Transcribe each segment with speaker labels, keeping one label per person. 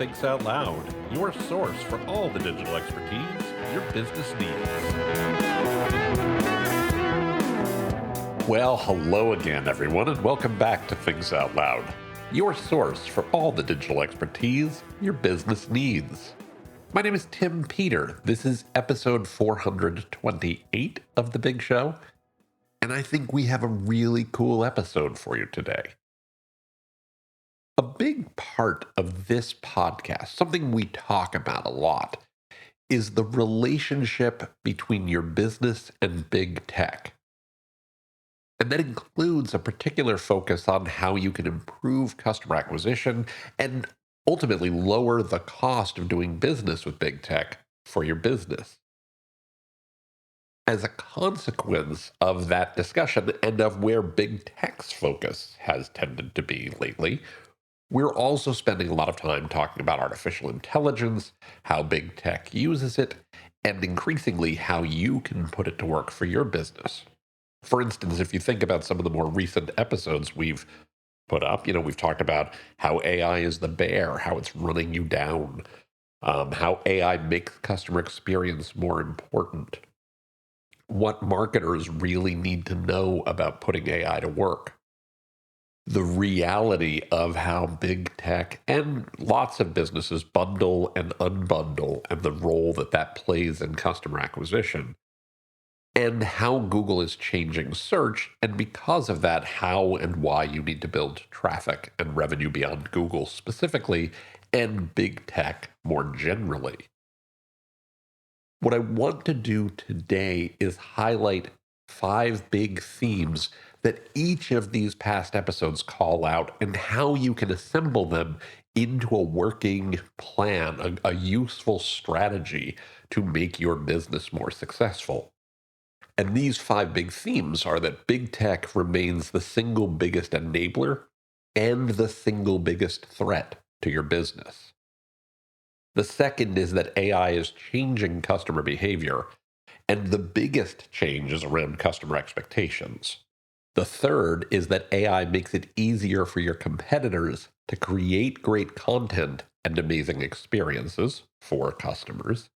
Speaker 1: Thinks Out Loud, your source for all the digital expertise your business needs. Well, hello again, everyone, and welcome back to Things Out Loud, your source for all the digital expertise your business needs. My name is Tim Peter. This is episode 428 of The Big Show, and I think we have a really cool episode for you today. A big part of this podcast, something we talk about a lot, is the relationship between your business and big tech. And that includes a particular focus on how you can improve customer acquisition and ultimately lower the cost of doing business with big tech for your business. As a consequence of that discussion and of where big tech's focus has tended to be lately, we're also spending a lot of time talking about artificial intelligence, how big tech uses it, and increasingly how you can put it to work for your business. For instance, if you think about some of the more recent episodes we've put up, we've talked about how AI is the bear, how it's running you down, how AI makes customer experience more important, what marketers really need to know about putting AI to work, the reality of how big tech and lots of businesses bundle and unbundle and the role that that plays in customer acquisition, and how Google is changing search, and because of that, how and why you need to build traffic and revenue beyond Google specifically, and big tech more generally. What I want to do today is highlight 5 big themes that each of these past episodes call out and how you can assemble them into a working plan, a useful strategy to make your business more successful. And these 5 big themes are that big tech remains the single biggest enabler and the single biggest threat to your business. The second is that AI is changing customer behavior, and the biggest change is around customer expectations. The third is that AI makes it easier for your competitors to create great content and amazing experiences for customers.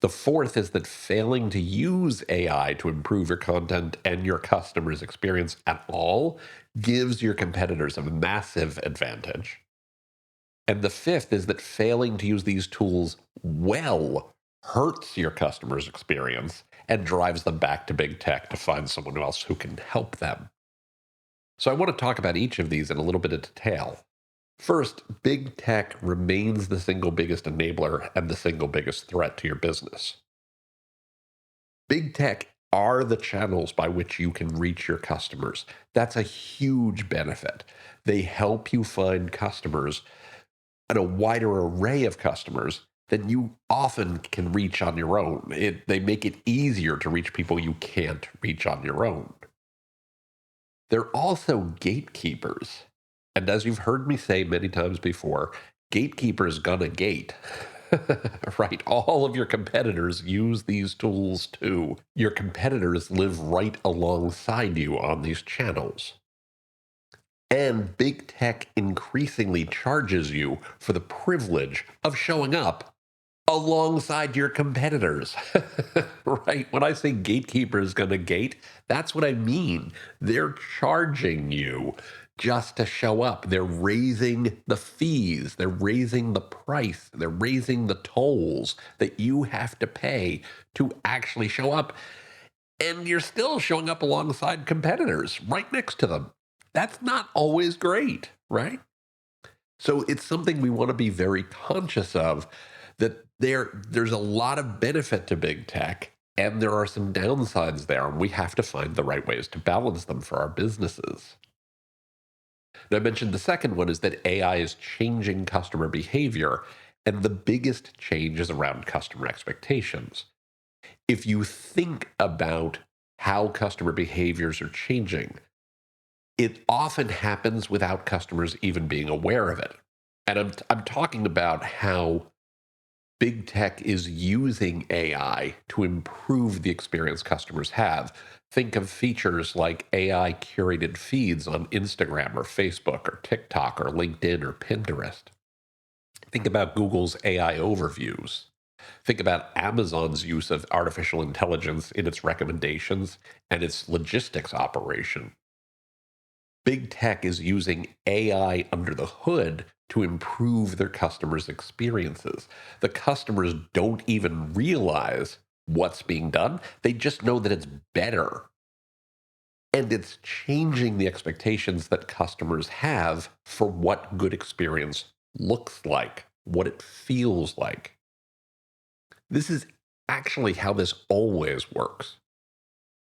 Speaker 1: The fourth is that failing to use AI to improve your content and your customers' experience at all gives your competitors a massive advantage. And the fifth is that failing to use these tools well hurts your customers' experience and drives them back to big tech to find someone else who can help them. So I want to talk about each of these in a little bit of detail. First, big tech remains the single biggest enabler and the single biggest threat to your business. Big tech are the channels by which you can reach your customers. That's a huge benefit. They help you find customers and a wider array of customers than you often can reach on your own. They make it easier to reach people you can't reach on your own. They're also gatekeepers. And as you've heard me say many times before, gatekeepers gonna gate. Right? All of your competitors use these tools too. Your competitors live right alongside you on these channels. And big tech increasingly charges you for the privilege of showing up alongside your competitors. Right? When I say gatekeeper is going to gate, that's what I mean. They're charging you just to show up. They're raising the fees. They're raising the price. They're raising the tolls that you have to pay to actually show up. And you're still showing up alongside competitors right next to them. That's not always great, right? So it's something we want to be very conscious of, that there's a lot of benefit to big tech, and there are some downsides there, and we have to find the right ways to balance them for our businesses. And I mentioned the second one is that AI is changing customer behavior, and the biggest change is around customer expectations. If you think about how customer behaviors are changing, it often happens without customers even being aware of it. And I'm talking about how big tech is using AI to improve the experience customers have. Think of features like AI curated feeds on Instagram or Facebook or TikTok or LinkedIn or Pinterest. Think about Google's AI overviews. Think about Amazon's use of artificial intelligence in its recommendations and its logistics operation. Big tech is using AI under the hood to improve their customers' experiences. The customers don't even realize what's being done, they just know that it's better. And it's changing the expectations that customers have for what good experience looks like, what it feels like. This is actually how this always works.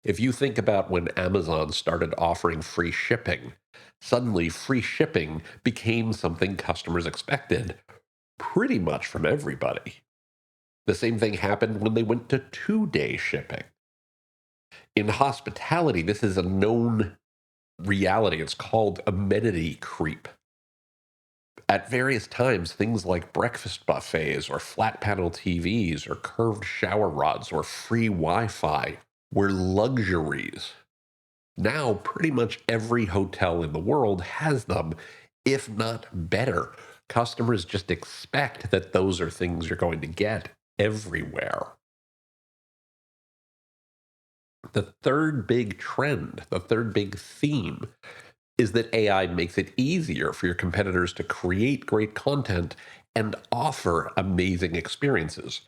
Speaker 1: If you think about when Amazon started offering free shipping, suddenly free shipping became something customers expected pretty much from everybody. The same thing happened when they went to 2-day shipping. In hospitality, this is a known reality. It's called amenity creep. At various times, things like breakfast buffets or flat panel TVs or curved shower rods or free Wi Fi were luxuries. Now, pretty much every hotel in the world has them, if not better. Customers just expect that those are things you're going to get everywhere. The third big trend, the third big theme, is that AI makes it easier for your competitors to create great content and offer amazing experiences.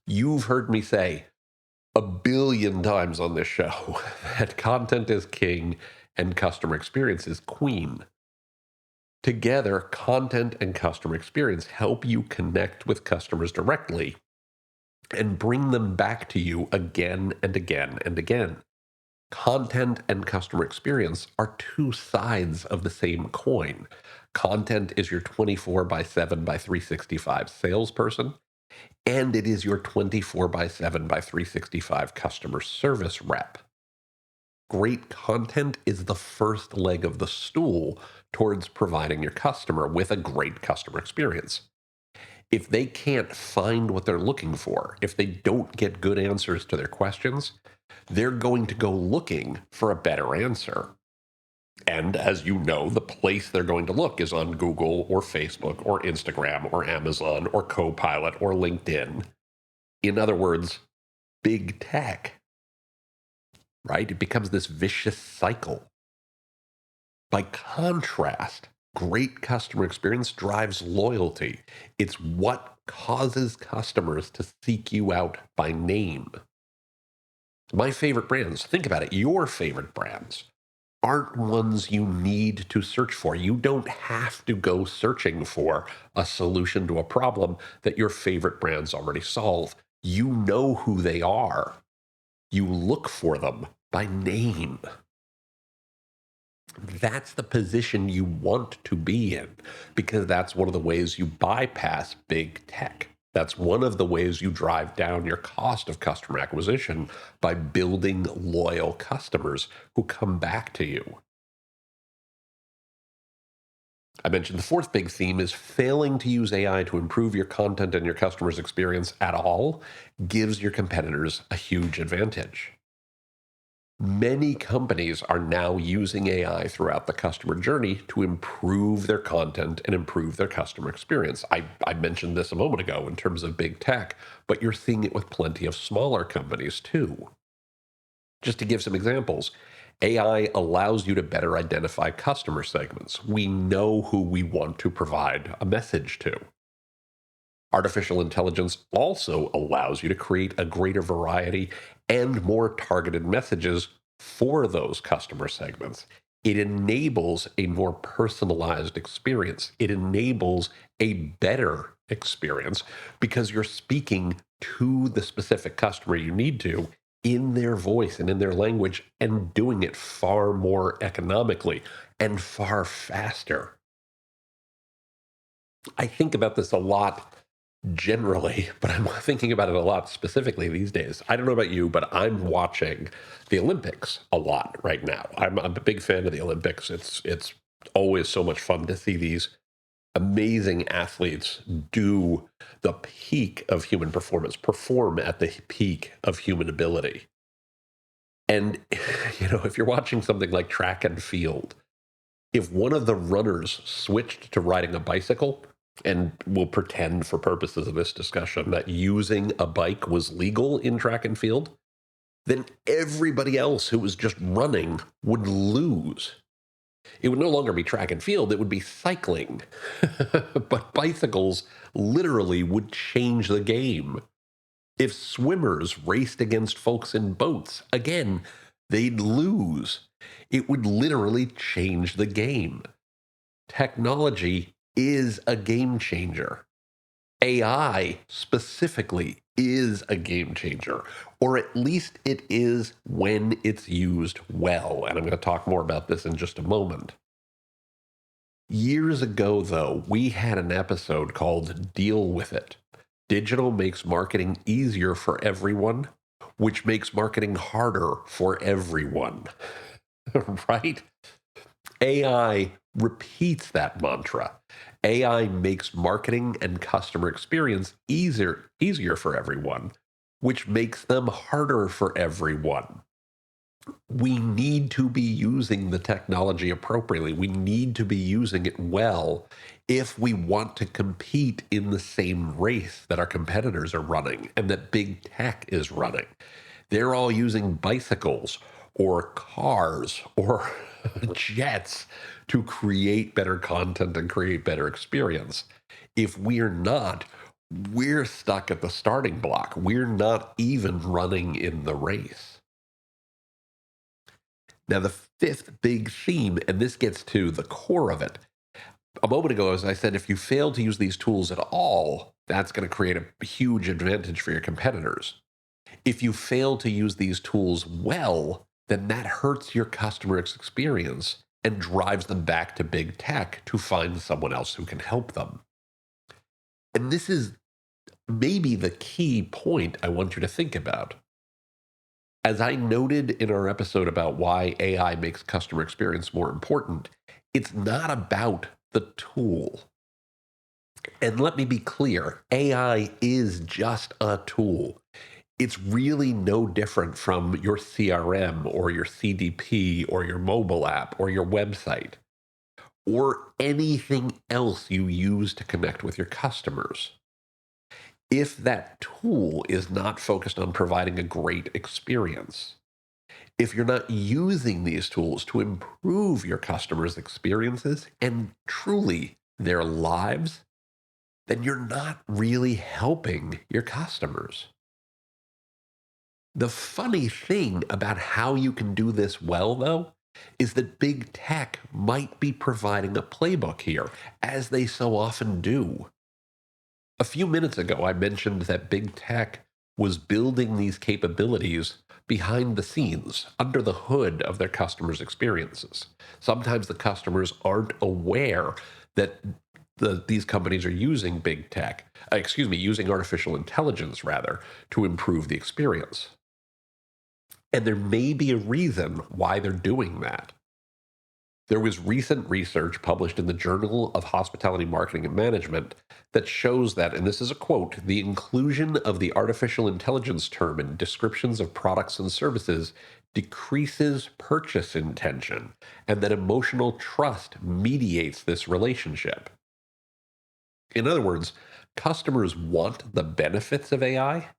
Speaker 1: You've heard me say a billion times on this show that content is king and customer experience is queen. Together, content and customer experience help you connect with customers directly and bring them back to you again and again and again. Content and customer experience are two sides of the same coin. Content is your 24 by 7 by 365 salesperson, and it is your 24 by 7 by 365 customer service rep. Great content is the first leg of the stool towards providing your customer with a great customer experience. If they can't find what they're looking for, if they don't get good answers to their questions, they're going to go looking for a better answer. And as you know, the place they're going to look is on Google or Facebook or Instagram or Amazon or Copilot or LinkedIn. In other words, big tech, right? It becomes this vicious cycle. By contrast, great customer experience drives loyalty. It's what causes customers to seek you out by name. My favorite brands, think about it, your favorite brands aren't ones you need to search for. You don't have to go searching for a solution to a problem that your favorite brands already solve. You know who they are. You look for them by name. That's the position you want to be in because that's one of the ways you bypass big tech. That's one of the ways you drive down your cost of customer acquisition by building loyal customers who come back to you. I mentioned the fourth big theme is failing to use AI to improve your content and your customers' experience at all gives your competitors a huge advantage. Many companies are now using AI throughout the customer journey to improve their content and improve their customer experience. I mentioned this a moment ago in terms of big tech, but you're seeing it with plenty of smaller companies too. Just to give some examples, AI allows you to better identify customer segments. We know who we want to provide a message to. Artificial intelligence also allows you to create a greater variety and more targeted messages for those customer segments. It enables a more personalized experience. It enables a better experience because you're speaking to the specific customer you need to in their voice and in their language and doing it far more economically and far faster. I think about this a lot generally, but I'm thinking about it a lot specifically these days. I don't know about you, but I'm watching the Olympics a lot right now. I'm a big fan of the Olympics. It's always so much fun to see these amazing athletes do the peak of human performance, perform at the peak of human ability. And if you're watching something like track and field, if one of the runners switched to riding a bicycle, and we'll pretend for purposes of this discussion that using a bike was legal in track and field, then everybody else who was just running would lose. It would no longer be track and field, it would be cycling. But bicycles literally would change the game. If swimmers raced against folks in boats, again, they'd lose. It would literally change the game. Technology is a game changer. AI specifically is a game changer, or at least it is when it's used well. And I'm going to talk more about this in just a moment. Years ago, though, we had an episode called Deal With It. Digital makes marketing easier for everyone, which makes marketing harder for everyone. Right? AI repeats that mantra. AI makes marketing and customer experience easier for everyone, which makes them harder for everyone. We need to be using the technology appropriately. We need to be using it well if we want to compete in the same race that our competitors are running and that big tech is running. They're all using bicycles or cars or jets to create better content and create better experience. If we're not, we're stuck at the starting block. We're not even running in the race. Now, the fifth big theme, and this gets to the core of it. A moment ago, as I said, if you fail to use these tools at all, that's going to create a huge advantage for your competitors. If you fail to use these tools well, then that hurts your customer experience and drives them back to big tech to find someone else who can help them. And this is maybe the key point I want you to think about. As I noted in our episode about why AI makes customer experience more important, it's not about the tool. And let me be clear, AI is just a tool. It's really no different from your CRM or your CDP or your mobile app or your website or anything else you use to connect with your customers. If that tool is not focused on providing a great experience, if you're not using these tools to improve your customers' experiences and truly their lives, then you're not really helping your customers. The funny thing about how you can do this well, though, is that big tech might be providing a playbook here, as they so often do. A few minutes ago, I mentioned that big tech was building these capabilities behind the scenes, under the hood of their customers' experiences. Sometimes the customers aren't aware that these companies are using big tech, using artificial intelligence rather, to improve the experience. And there may be a reason why they're doing that. There was recent research published in the Journal of Hospitality Marketing and Management that shows that, and this is a quote, the inclusion of the artificial intelligence term in descriptions of products and services decreases purchase intention, and that emotional trust mediates this relationship. In other words, customers want the benefits of AI,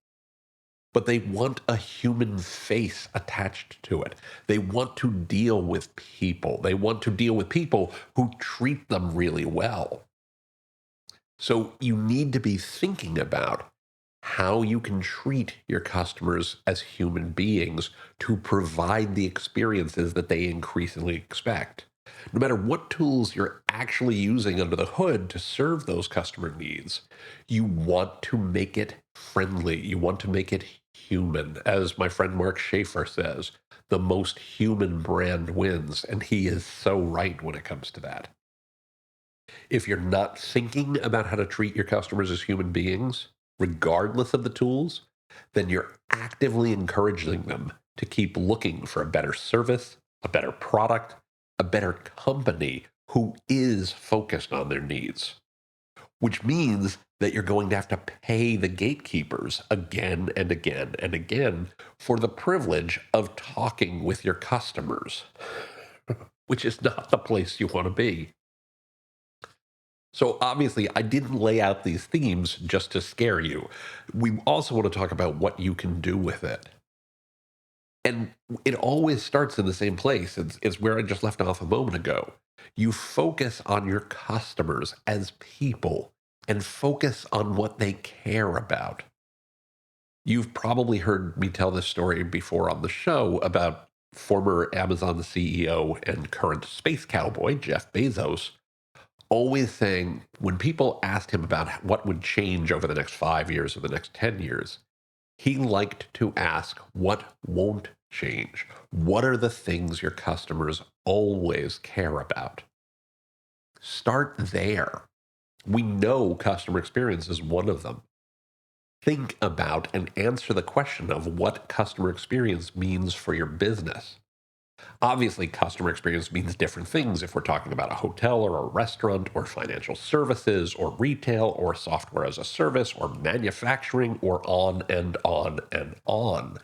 Speaker 1: but they want a human face attached to it. They want to deal with people. They want to deal with people who treat them really well. So you need to be thinking about how you can treat your customers as human beings to provide the experiences that they increasingly expect. No matter what tools you're actually using under the hood to serve those customer needs, you want to make it friendly. You want to make it human. As my friend Mark Schaefer says, the most human brand wins. And he is so right when it comes to that. If you're not thinking about how to treat your customers as human beings, regardless of the tools, then you're actively encouraging them to keep looking for a better service, a better product, a better company who is focused on their needs, which means that you're going to have to pay the gatekeepers again and again and again for the privilege of talking with your customers, which is not the place you want to be. So obviously, I didn't lay out these themes just to scare you. We also want to talk about what you can do with it. And it always starts in the same place. It's where I just left off a moment ago. You focus on your customers as people and focus on what they care about. You've probably heard me tell this story before on the show about former Amazon CEO and current space cowboy, Jeff Bezos, always saying when people asked him about what would change over the next 5 years or the next 10 years, he liked to ask what won't change. What are the things your customers always care about? Start there. We know customer experience is one of them. Think about and answer the question of what customer experience means for your business. Obviously, customer experience means different things if we're talking about a hotel or a restaurant or financial services or retail or software as a service or manufacturing or on and on and on.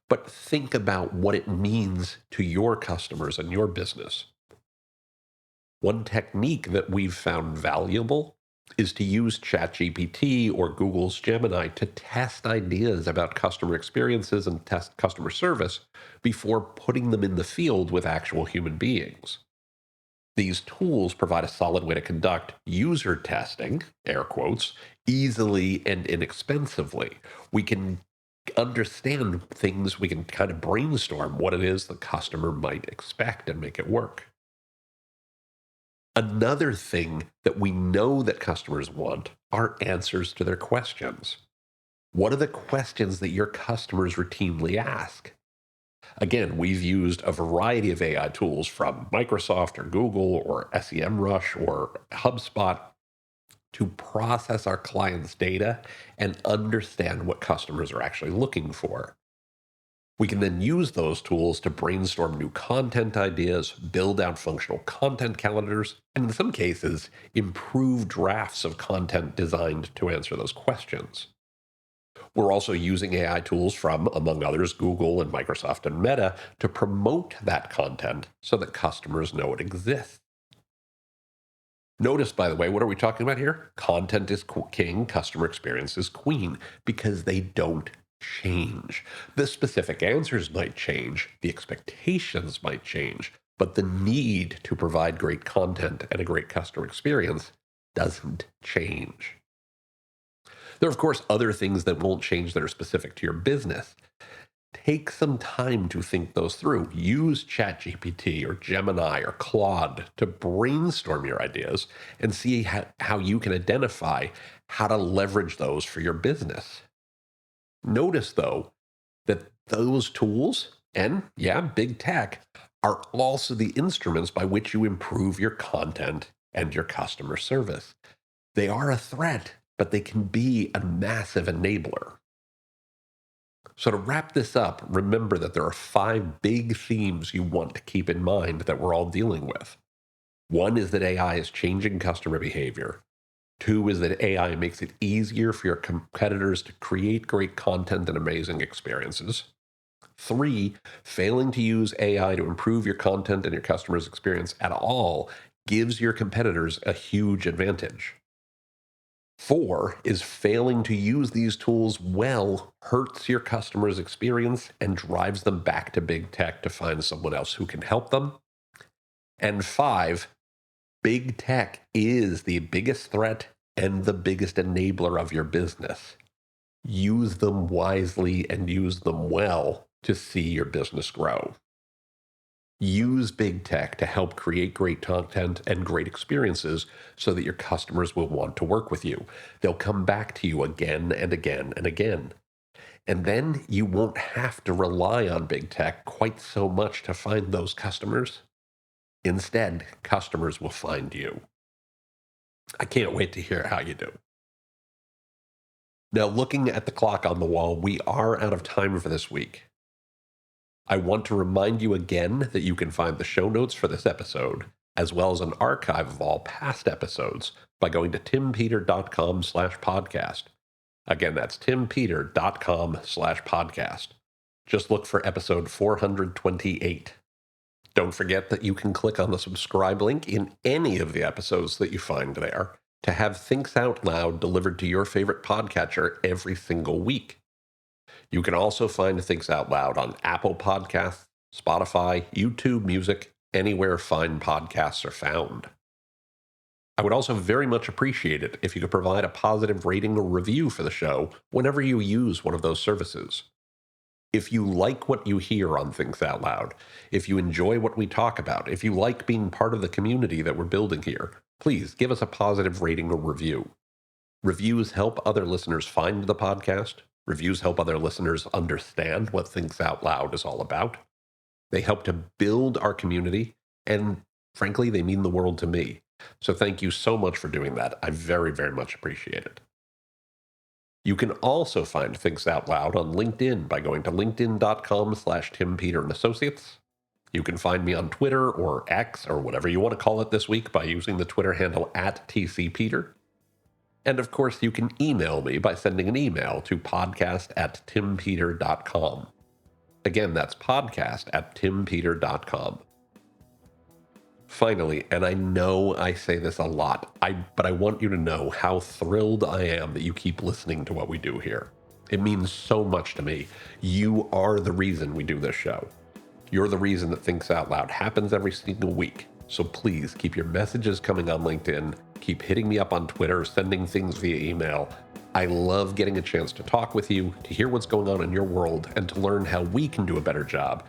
Speaker 1: But think about what it means to your customers and your business. One technique that we've found valuable is to use ChatGPT or Google's Gemini to test ideas about customer experiences and test customer service before putting them in the field with actual human beings. These tools provide a solid way to conduct user testing, air quotes, easily and inexpensively. We can understand things, we can kind of brainstorm what it is the customer might expect and make it work. Another thing that we know that customers want are answers to their questions. What are the questions that your customers routinely ask? Again, we've used a variety of AI tools from Microsoft or Google or SEMrush or HubSpot to process our clients' data and understand what customers are actually looking for. We can then use those tools to brainstorm new content ideas, build out functional content calendars, and in some cases, improve drafts of content designed to answer those questions. We're also using AI tools from, among others, Google and Microsoft and Meta to promote that content so that customers know it exists. Notice, by the way, what are we talking about here? Content is king, customer experience is queen, because they don't change. The specific answers might change, the expectations might change, but the need to provide great content and a great customer experience doesn't change. There are, of course, other things that won't change that are specific to your business. Take some time to think those through. Use ChatGPT or Gemini or Claude to brainstorm your ideas and see how you can identify how to leverage those for your business. Notice, though, that those tools and, yeah, big tech are also the instruments by which you improve your content and your customer service. They are a threat, but they can be a massive enabler. So, to wrap this up, remember that there are 5 big themes you want to keep in mind that we're all dealing with. One is that AI is changing customer behavior. 2 is that AI makes it easier for your competitors to create great content and amazing experiences. 3, failing to use AI to improve your content and your customer's experience at all gives your competitors a huge advantage. 4 is failing to use these tools well hurts your customer's experience and drives them back to big tech to find someone else who can help them. And 5, big tech is the biggest threat and the biggest enabler of your business. Use them wisely and use them well to see your business grow. Use big tech to help create great content and great experiences so that your customers will want to work with you. They'll come back to you again and again and again. And then you won't have to rely on big tech quite so much to find those customers. Instead, customers will find you. I can't wait to hear how you do. Now, looking at the clock on the wall, we are out of time for this week. I want to remind you again that you can find the show notes for this episode, as well as an archive of all past episodes, by going to timpeter.com/podcast. Again, that's timpeter.com/podcast. Just look for episode 428. Don't forget that you can click on the subscribe link in any of the episodes that you find there. to have Thinks Out Loud delivered to your favorite podcatcher every single week. You can also find Thinks Out Loud on Apple Podcasts, Spotify, YouTube Music, anywhere fine podcasts are found. I would also very much appreciate it if you could provide a positive rating or review for the show whenever you use one of those services. If you like what you hear on Thinks Out Loud, if you enjoy what we talk about, if you like being part of the community that we're building here, please give us a positive rating or review. Reviews help other listeners find the podcast. Reviews help other listeners understand what Thinks Out Loud is all about. They help to build our community, and frankly, they mean the world to me. So thank you so much for doing that. I very, very much appreciate it. You can also find Thinks Out Loud on LinkedIn by going to linkedin.com/Tim Peter and Associates. You can find me on Twitter or X or whatever you want to call it this week by using the Twitter handle @TCPeter. And of course, you can email me by sending an email to podcast@timpeter.com. Again, that's podcast@timpeter.com. Finally, and I know I say this a lot, but I want you to know how thrilled I am that you keep listening to what we do here. It means so much to me. You are the reason we do this show. You're the reason that Thinks Out Loud happens every single week. So please keep your messages coming on LinkedIn. Keep hitting me up on Twitter, sending things via email. I love getting a chance to talk with you, to hear what's going on in your world, and to learn how we can do a better job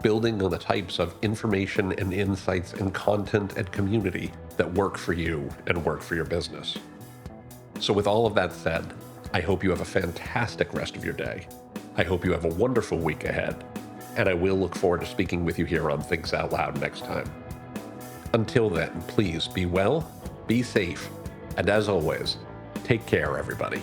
Speaker 1: building on the types of information and insights and content and community that work for you and work for your business. So with all of that said, I hope you have a fantastic rest of your day. I hope you have a wonderful week ahead, and I will look forward to speaking with you here on Thinks Out Loud next time. Until then, please be well, be safe, and as always, take care, everybody.